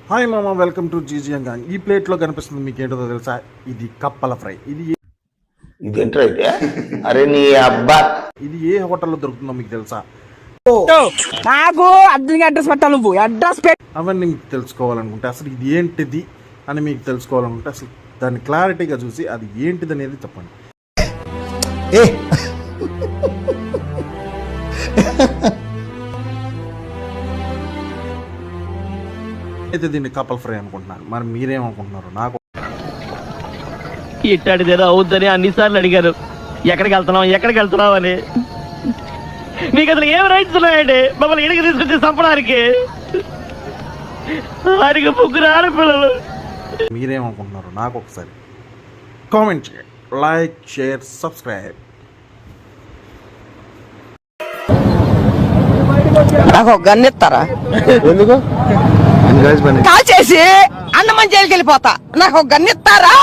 Hi మామ, welcome to GGM Gong. ఈ ప్లేట్లో కనిపిస్తుంది మీకు ఏంటో తెలుసా? ఇది కప్పల ఫ్రై. ఇదేంటైతే అరే నీ అబ్బా, ఇది ఏ హోటల్లో దొరుకుతుందో మీకు తెలుసా? నాకు అడ్రస్ పెట్టాలి, నువ్వు అడ్రస్ అవన్నీ మీకు తెలుసుకోవాలనుకుంటే, అసలు ఇది ఏంటిది అని మీకు తెలుసుకోవాలనుకుంటే, అసలు దాన్ని క్లారిటీగా చూసి అది ఏంటిది అనేది చెప్పండి. అయితే దీన్ని కప్పల్ ఫ్రై అనుకుంటున్నాను. మరి మీరేమనుకుంటున్నారు? నాకు ఇట్టాడిదేదో అవుద్దని అన్నిసార్లు అడిగారు, ఎక్కడికి వెళ్తున్నావు అని. మీకు అసలు ఏం రైట్స్ ఉన్నాయండి మమ్మల్ని ఇడికి తీసుకొచ్చి చంపడానికి? వారికి ముగ్గురు ఆడపిల్లలు. మీరేమనుకుంటున్నారు? నాకు ఒకసారి కామెంట్ చేయండి. Like, share, subscribe. నాకు గన్నెత్తారా? ఎందుకు కాల్ చేసి అన్నమని జైలుకి వెళ్ళిపోతా. నాకు గన్నెత్తారా?